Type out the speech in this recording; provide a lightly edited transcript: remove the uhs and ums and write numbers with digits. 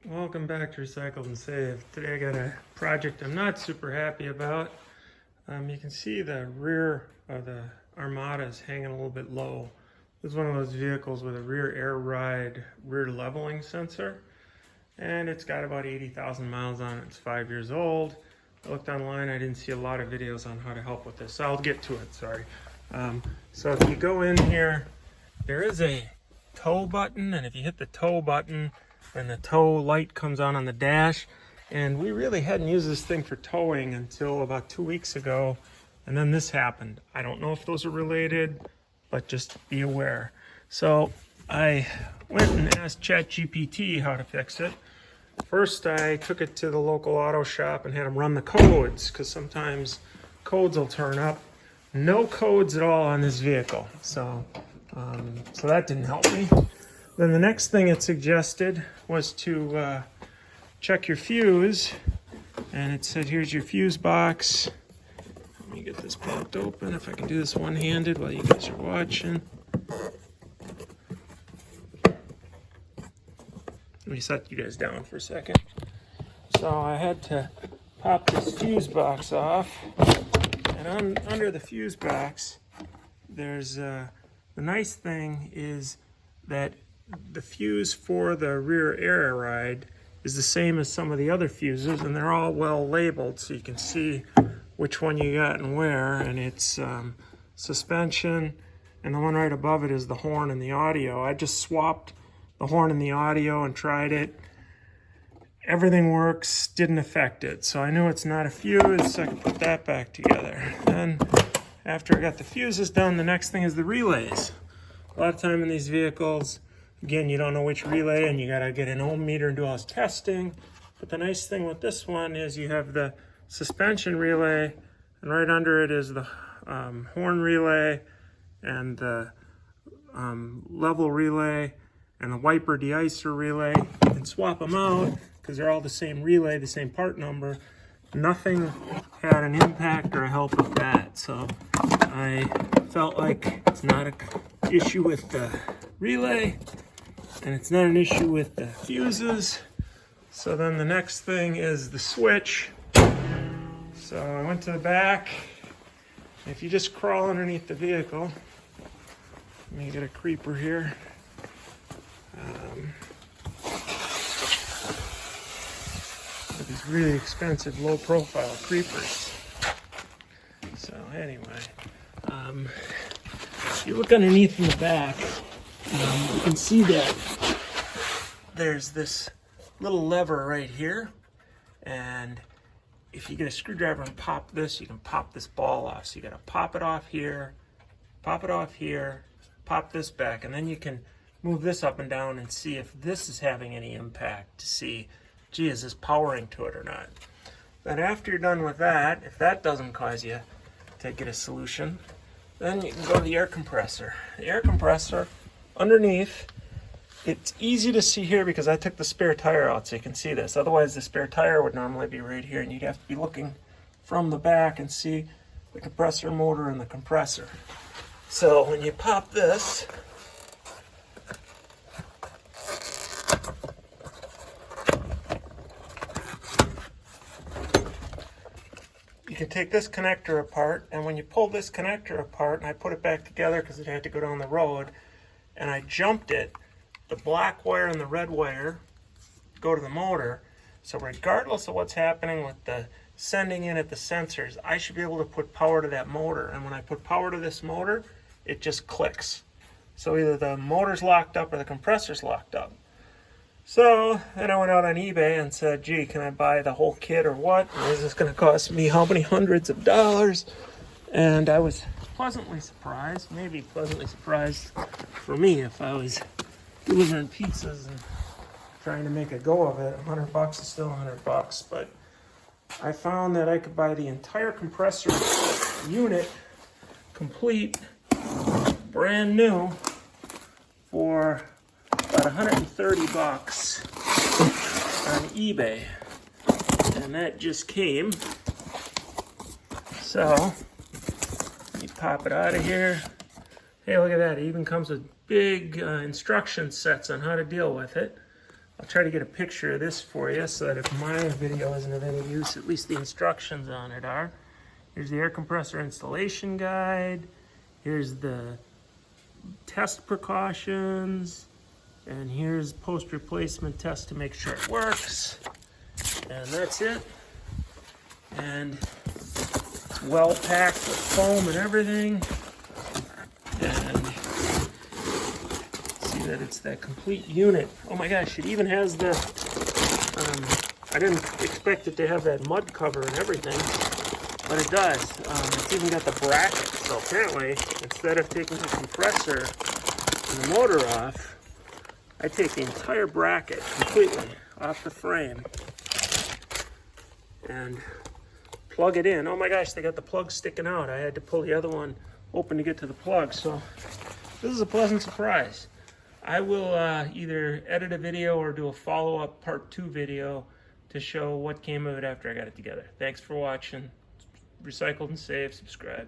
Welcome back to Recycled and Saved. Today I got a project I'm not super happy about. You can see the rear of the Armada is hanging a little bit low. This is one of those vehicles with a rear air ride, rear leveling sensor. And it's got about 80,000 miles on it. It's 5 years old. I looked online, I didn't see a lot of videos on how to help with this. So I'll get to it, sorry. So if you go in here, there is a tow button, and if you hit the tow button, and the tow light comes on the dash. And we really hadn't used this thing for towing until about 2 weeks ago, and then this happened. I don't know if those are related, but just be aware. So I went and asked ChatGPT how to fix it. First, I took it to the local auto shop and had them run the codes, because sometimes codes will turn up. No codes at all on this vehicle, so that didn't help me. Then the next thing it suggested was to check your fuse, and it said, here's your fuse box. Let me get this popped open, if I can do this one-handed while you guys are watching. Let me set you guys down for a second. So I had to pop this fuse box off, and under the fuse box, there's the nice thing is that the fuse for the rear air ride is the same as some of the other fuses, and they're all well labeled so you can see which one you got and where. And it's suspension, and the one right above it is the horn and the audio. I just swapped the horn and the audio and tried it. Everything works, didn't affect it, so I knew it's not a fuse, so I can put that back together. Then after I got the fuses done, the next thing is the relays. A lot of time in these vehicles, again, you don't know which relay, and you gotta get an ohm meter and do all this testing. But the nice thing with this one is you have the suspension relay, and right under it is the horn relay, and the level relay, and the wiper de-icer relay. You can swap them out, because they're all the same relay, the same part number. Nothing had an impact or a help with that, so I felt like it's not an issue with the relay, and it's not an issue with the fuses. So then the next thing is the switch. So I went to the back. If you just crawl underneath the vehicle, let me get a creeper here. These really expensive low profile creepers. So anyway, if you look underneath in the back, you can see that there's this little lever right here, and if you get a screwdriver and pop this, you can pop this ball off. So you gotta pop it off here, pop it off here, pop this back, and then you can move this up and down and see if this is having any impact to see, gee, is this powering to it or not. Then after you're done with that, if that doesn't cause you to get a solution, then you can go to the air compressor. The air compressor, underneath, it's easy to see here because I took the spare tire out so you can see this. Otherwise the spare tire would normally be right here, and you'd have to be looking from the back and see the compressor motor and the compressor. So when you pop this, you can take this connector apart, and when you pull this connector apart, and I put it back together because it had to go down the road, and I jumped it, the black wire and the red wire go to the motor. So regardless of what's happening with the sending in at the sensors, I should be able to put power to that motor. And when I put power to this motor, it just clicks. So either the motor's locked up or the compressor's locked up. So then I went out on eBay and said, gee, can I buy the whole kit or what? And is this going to cost me how many hundreds of dollars? And I was pleasantly surprised, maybe pleasantly surprised for me if I was delivering pizzas and trying to make a go of it. $100 is still $100, but I found that I could buy the entire compressor unit, complete, brand new, for about $130 on eBay, and that just came. So you pop it out of here. Hey, look at that! It even comes with big instruction sets on how to deal with it. I'll try to get a picture of this for you so that if my video isn't of any use, at least the instructions on it are. Here's the air compressor installation guide. Here's the test precautions. And here's post replacement test to make sure it works. And that's it. And it's well packed with foam and everything. And see that it's that complete unit. Oh my gosh, it even has the, I didn't expect it to have that mud cover and everything, but it does. It's even got the bracket, so apparently, instead of taking the compressor and the motor off, I take the entire bracket completely off the frame and plug it in. Oh my gosh, they got the plug sticking out. I had to pull the other one open to get to the plug, so this is a pleasant surprise. I will either edit a video or do a follow-up part 2 video to show what came of it after I got it together. Thanks for watching. Recycled and Saved. Subscribe.